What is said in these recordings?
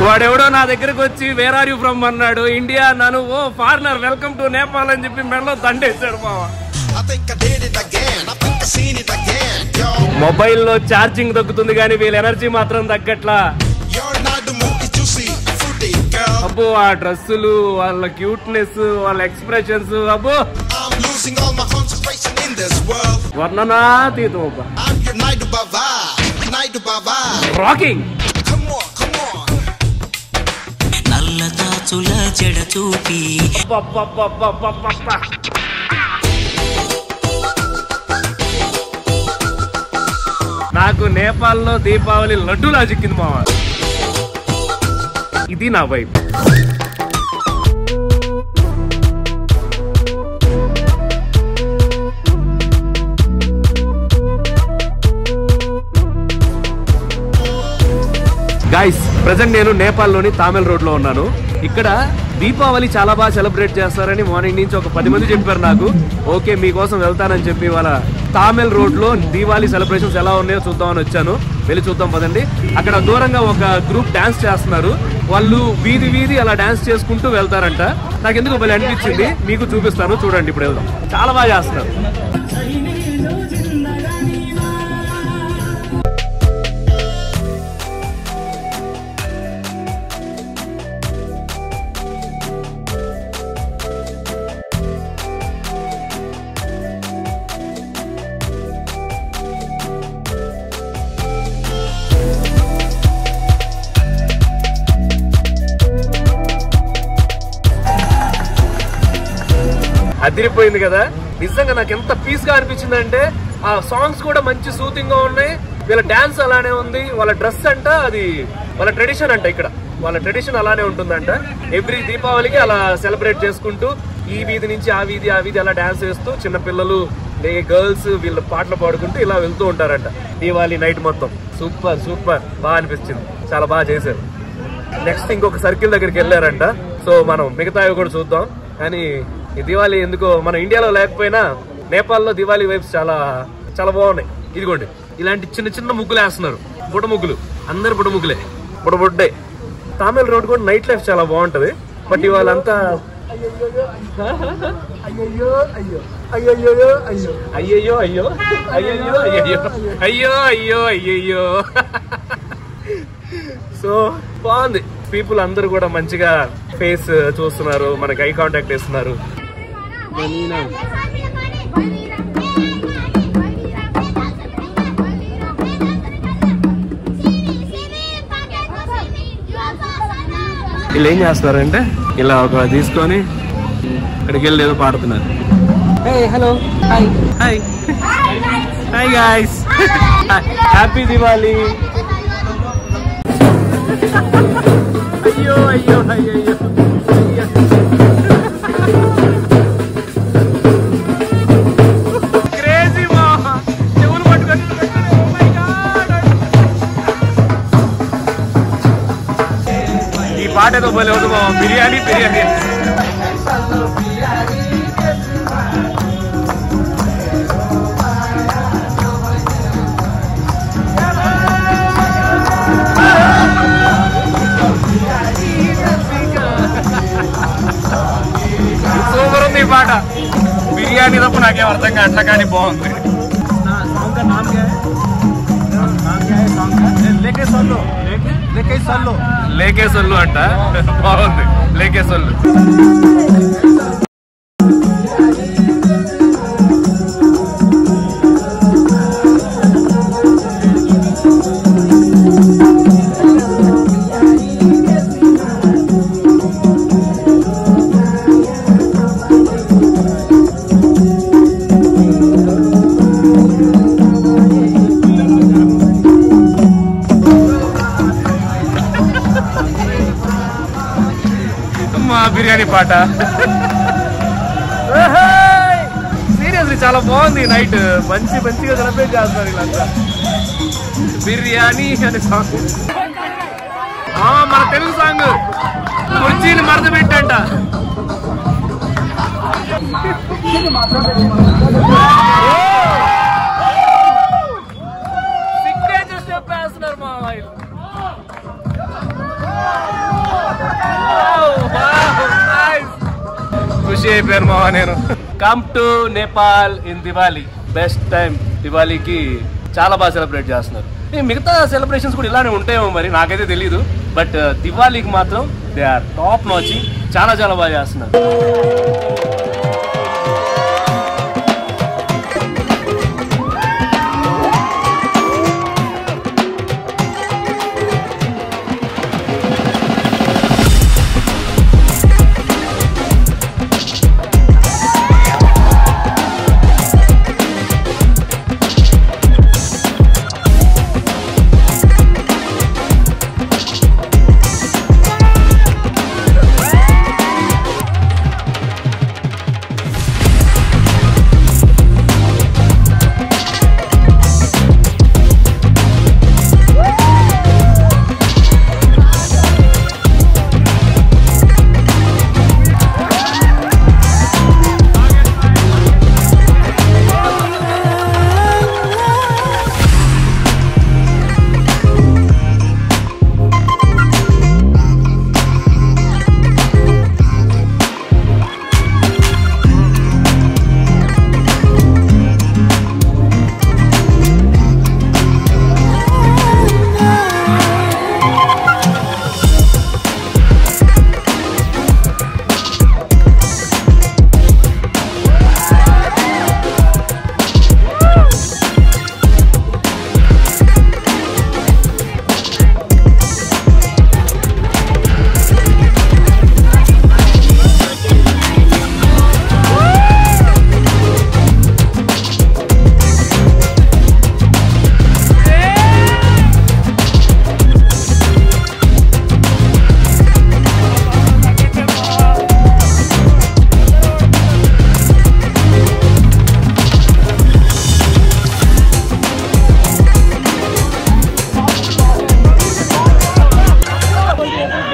వాడెవడో నా దగ్గరకు వచ్చి వేర్ ఆర్ యూ ఫ్రమ్ అన్నాడు. ఇండియా అన్నాను. ఓ ఫారినర్ వెల్కమ్ టు నేపాల్ అని చెప్పి మెడలో దండేశాడు మావా. మొబైల్లో ఛార్జింగ్ తగ్గుతుంది కానీ వీళ్ళ ఎనర్జీ మాత్రం తగ్గట్లా. అబ్బో ఆ డ్రెస్సులు, వాళ్ళ క్యూట్నెస్, వాళ్ళ ఎక్స్ప్రెషన్స్ అబ్బో వర్ణనాతీతం. రాకింగ్ నల్లతాచుల జడ చూపి నాకు నేపాల్లో దీపావళి లడ్డూలా చిక్కింది మావా. ఇది నా వైబ్. గైస్ ప్రెసెంట్ నేను నేపాల్ లోని తామిల్ రోడ్ లో ఉన్నాను. ఇక్కడ దీపావళి చాలా బాగా సెలబ్రేట్ చేస్తారని మార్నింగ్ నుంచి ఒక 10 మంది చెప్పారు నాకు. ఓకే మీకోసం వెళ్తానని చెప్పి వాళ్ళ తామిల్ రోడ్ లో దీపావళి సెలబ్రేషన్స్ ఎలా ఉన్నాయో చూద్దామని వచ్చాను. వెళ్ళి చూద్దాం పదండి. అక్కడ దూరంగా ఒక గ్రూప్ డాన్స్ చేస్తున్నారు. వాళ్ళు వీధి వీధి అలా డాన్స్ చేసుకుంటూ వెళ్తారంట. నాకు ఎందుకు భలే అనిపించింది, మీకు చూపిస్తాను చూడండి. ఇప్పుడు వెళ్దాం. చాలా బాగా చేస్తున్నారు. అదిరిపోయింది కదా. నిజంగా నాకు ఎంత పీస్ గా అనిపించింది అంటే ఆ సాంగ్స్ కూడా మంచి సూతింగ్ గా ఉన్నాయి. వీళ్ళ డాన్స్ అలానే ఉంది. వాళ్ళ డ్రెస్ అంట అది వాళ్ళ ట్రెడిషన్ అంట. ఇక్కడ వాళ్ళ ట్రెడిషన్ అలానే ఉంటుందంట. ఎవ్రీ దీపావళికి అలా సెలబ్రేట్ చేసుకుంటూ ఈ వీధి నుంచి ఆ వీధి అలా డాన్స్ చేస్తూ చిన్న పిల్లలు గర్ల్స్ వీళ్ళ పాటలు పాడుకుంటూ ఇలా వెళ్తూ ఉంటారంట దీపావళి నైట్ మొత్తం. సూపర్ సూపర్ బాగా అనిపించింది. చాలా బాగా చేశారు. నెక్స్ట్ ఇంకొక సర్కిల్ దగ్గరికి వెళ్ళారంట. సో మనం మిగతావి కూడా చూద్దాం. కానీ ఈ దివాళీ ఎందుకో మన ఇండియాలో లేకపోయినా నేపాల్లో దివాళీ వైబ్స్ చాలా చాలా బాగున్నాయి. ఇదిగోండి ఇలాంటి చిన్న చిన్న ముగ్గులు వేస్తున్నారు. బుట్ట ముగ్గులు, అందరు బుట్ట ముగ్గులే, బుట్టే. తామిల్ రోడ్ కూడా నైట్ లైఫ్ చాలా బాగుంటది. బట్ ఇవాళంతా అయ్యో అయ్యో అయ్యో అయ్యో అయ్యో అయ్యో అయ్యో అయ్యో అయ్యో అయ్యో. సో బాగుంది. పీపుల్ అందరూ కూడా మంచిగా ఫేస్ చూస్తున్నారు, మనకి ఐ కాంటాక్ట్ ఇస్తున్నారు. వీళ్ళు ఏం చేస్తున్నారంటే ఇలా ఒక తీసుకొని ఇక్కడికి వెళ్ళి ఏదో పాడుతున్నారు. Hello hi hi hi guys, happy Diwali. అయ్యో అయ్యో అయ్యో క్రేజీ మా చెవులు పట్టుకొని. ఈ పాట ఏదో భలే ఉంది మా. బిర్యానీ బిర్యానీ సూపర్ ఉంది ఈ పాట. బిర్యానీ తప్ప నాకేం అర్థం కావట్లా కానీ బాగుంది. లేకే సొల్లు అంట. బాగుంది లేకే సొల్లు. బిర్యానీ పాట సీరియస్లీ చాలా బాగుంది. నైట్ మంచిగా సెలబ్రేట్ చేస్తారు వీళ్ళంతా. బిర్యానీ అనే సాంగ్, మన తెలుగు సాంగ్. కుర్చీని మరద పెట్టంట. సిగ్నేచర్ స్టెప్ వేస్తున్నారు మా వాళ్ళు. ఖుషి అయిపోయాను మావా నేను. Come to Nepal in Diwali. Best time దివాళీకి. చాలా బాగా సెలబ్రేట్ చేస్తున్నారు. మిగతా సెలబ్రేషన్స్ కూడా ఇలానే ఉంటాయేమో మరి, నాకైతే తెలీదు. బట్ దివాళీకి మాత్రం దే ఆర్ టాప్ నాచ్. చాలా చాలా బాగా చేస్తున్నారు.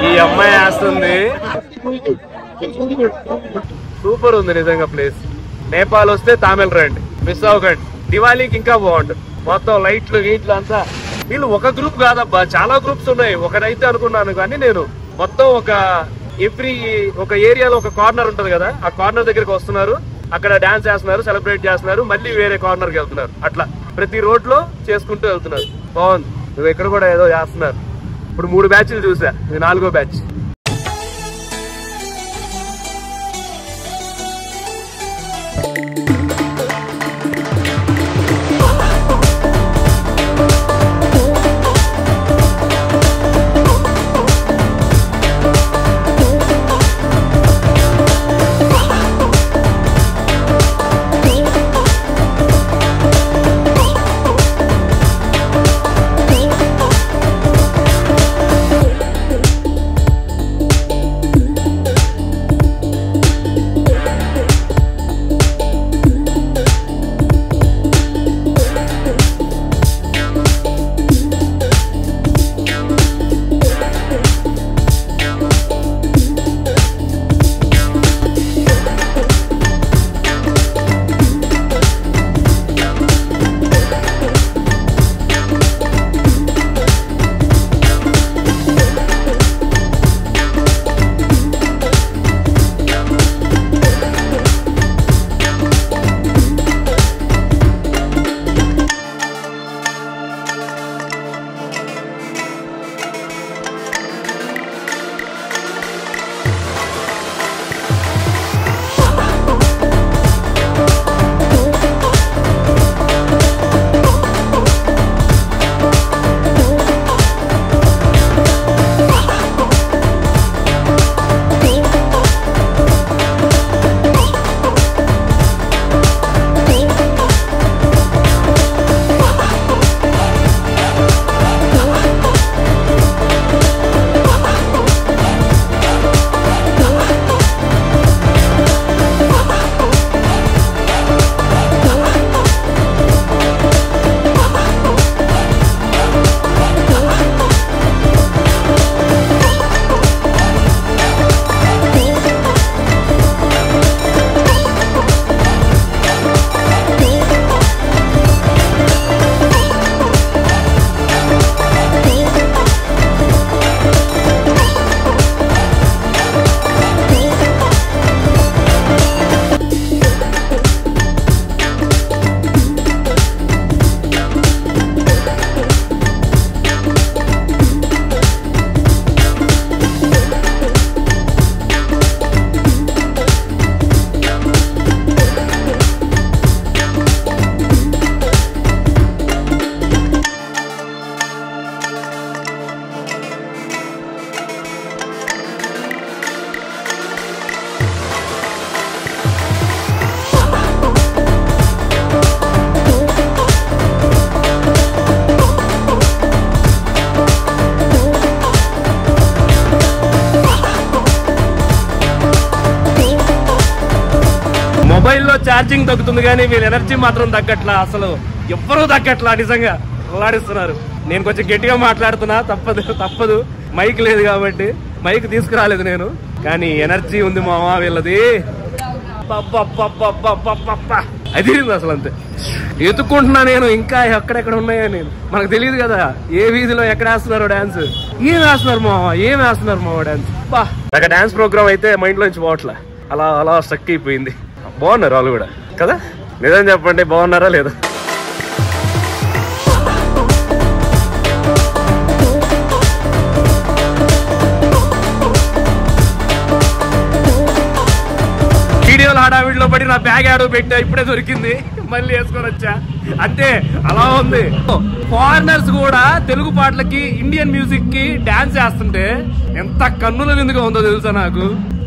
ఈ అమ్మాయి వేస్తుంది. సూపర్ ఉంది నిజంగా ప్లేస్. నేపాల్ వస్తే తామిల్ రండి, మిస్ అవ్వకండి. దివాళీకి ఇంకా బాగుంటుంది. మొత్తం లైట్లు గీట్లు అంతా. వీళ్ళు ఒక గ్రూప్ కాదబ్బా, చాలా గ్రూప్స్ ఉన్నాయి. ఒకరైతే అనుకున్నాను కానీ నేను మొత్తం ఒక ఏరియాలో ఒక కార్నర్ ఉంటది కదా, ఆ కార్నర్ దగ్గరికి వస్తున్నారు. అక్కడ డాన్స్ చేస్తున్నారు, సెలబ్రేట్ చేస్తున్నారు, మళ్ళీ వేరే కార్నర్ కి వెళ్తున్నారు. అట్లా ప్రతి రోడ్ లో చేసుకుంటూ వెళ్తున్నారు. బాగుంది. నువ్వు ఇక్కడ కూడా ఏదో చేస్తున్నారు. ఇప్పుడు 3 బ్యాచ్లు చూసా, ఇది 4వ బ్యాచ్. మొబైల్లో ఛార్జింగ్ తగ్గుతుంది కానీ వీళ్ళ ఎనర్జీ మాత్రం తగ్గట్లా, అసలు ఎవ్వరూ తగ్గట్లా, నిజంగా అల్లాడిస్తున్నారు. నేను కొంచెం గట్టిగా మాట్లాడుతున్నా, తప్పదు మైక్ లేదు కాబట్టి, మైక్ తీసుకురాలేదు నేను, కానీ ఎనర్జీ ఉంది మావా వీళ్ళది. అదిరింది అసలు, అంతే ఎత్తుకుంటున్నా నేను ఇంకా ఎక్కడెక్కడ ఉన్నాయో నేను, మనకు తెలియదు కదా ఏ వీధిలో ఎక్కడ వేస్తున్నారో డాన్స్. ఏం వేస్తున్నారు మావా డాన్స్. నాకు డాన్స్ ప్రోగ్రామ్ అయితే మైండ్ లోంచి పోవట్లే, అలా స్టక్ అయిపోయింది. బాగున్నారు వాళ్ళు కూడా కదా, నిజం చెప్పండి బాగున్నారా లేదా? వీడియోలు హడావిడిలో పడి నా బ్యాగ్ ఆడో పెట్టా, ఇప్పుడే దొరికింది, మళ్ళీ వేసుకొని వచ్చా, అంతే అలా ఉంది. ఫారినర్స్ కూడా తెలుగు పాటలకి ఇండియన్ మ్యూజిక్ కి డాన్స్ చేస్తుంటే ఎంత కన్నుల విందుగా ఉందో తెలుసా నాకు.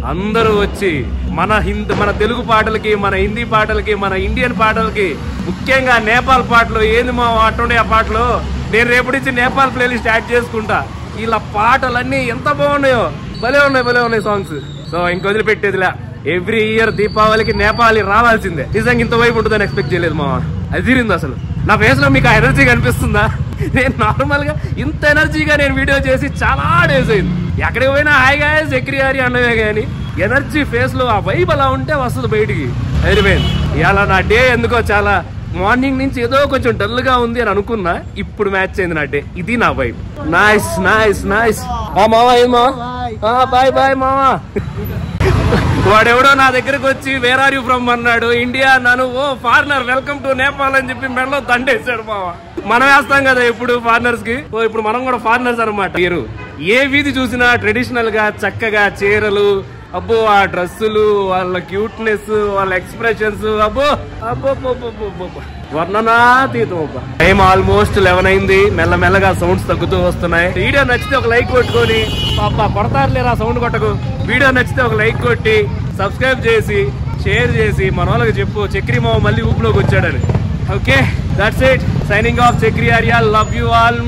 అందరూ వచ్చి మన తెలుగు పాటలకి, మన హిందీ పాటలకి, మన ఇండియన్ పాటలకి, ముఖ్యంగా నేపాల్ పాటలు ఏంది మా అట్టుండే ఆ పాటలు, నేను రేపటి నుంచి నేపాల్ ప్లేలిస్ట్ యాడ్ చేసుకుంటా. ఇలా పాటలన్నీ ఎంత బాగున్నాయో, భలే ఉన్నాయి సాంగ్స్. సో ఇంకొదిలిపెట్టేదిలా, ఎవ్రీ ఇయర్ దీపావళికి నేపాలి రావాల్సిందే. నిజంగా ఇంత వైపు ఉంటుందని ఎక్స్పెక్ట్ చేయలేదు మావా, అదిరింది అసలు. నా ఫేస్ లో మీకు ఆ ఎనర్జీ కనిపిస్తుందా? నేను నార్మల్ గా ఇంత ఎనర్జీగా నేను వీడియో చేసి చాలా డేస్ అయింది. ఎక్కడికి పోయినా హాయిగా చక్రియారి అన్నవే కానీ ఎనర్జీ ఫేస్ లో ఆ వైబ్ అలా ఉంటే వస్తుంది బయటికి. అయిపోయింది ఇలా నా డే. ఎందుకో చాలా మార్నింగ్ నుంచి ఏదో కొంచెం డల్ గా ఉంది అని అనుకున్నా, ఇప్పుడు మ్యాచ్ అయింది నా డే. ఇది నా వైబ్. నైస్. మావా ఏం మావా, బాయ్ మావా. వాడెవడో నా దగ్గరకు వచ్చి వేర్ ఆర్ యూ ఫ్రమ్ అన్నాడు, ఇండియా అన్నాను. ఓ ఫారినర్, వెల్కమ్ టు నేపాల్ అని చెప్పి మెడలో దండేశాడు మావా. మనం వేస్తాం కదా ఇప్పుడు ఫారినర్స్ కి, ఇప్పుడు మనం కూడా ఫారినర్స్ అనమాట. మీరు ఏ వీధి చూసినా ట్రెడిషనల్ గా చక్కగా చీరలు, అబ్బో ఆ డ్రెస్సులు, వాళ్ళ క్యూట్నెస్, వాళ్ళ ఎక్స్ప్రెషన్స్, అబ్బో వర్ణనాతీతం. అబ్బా టైం ఆల్మోస్ట్ 11 అయింది, మెల్లమెల్లగా సౌండ్స్ తగ్గుతూ వస్తున్నాయి. వీడియో నచ్చితే ఒక లైక్ కొట్టుకొని, పాప కొడతారు లేరా సౌండ్ కొట్టకు, వీడియో నచ్చితే ఒక లైక్ కొట్టి సబ్స్క్రైబ్ చేసి షేర్ చేసి మన వాళ్ళకి చెప్పు చక్రి మావ మళ్ళీ ఊపిలోకి వచ్చాడని. Okay, that's it, signing off Chakri Arya. Love you all.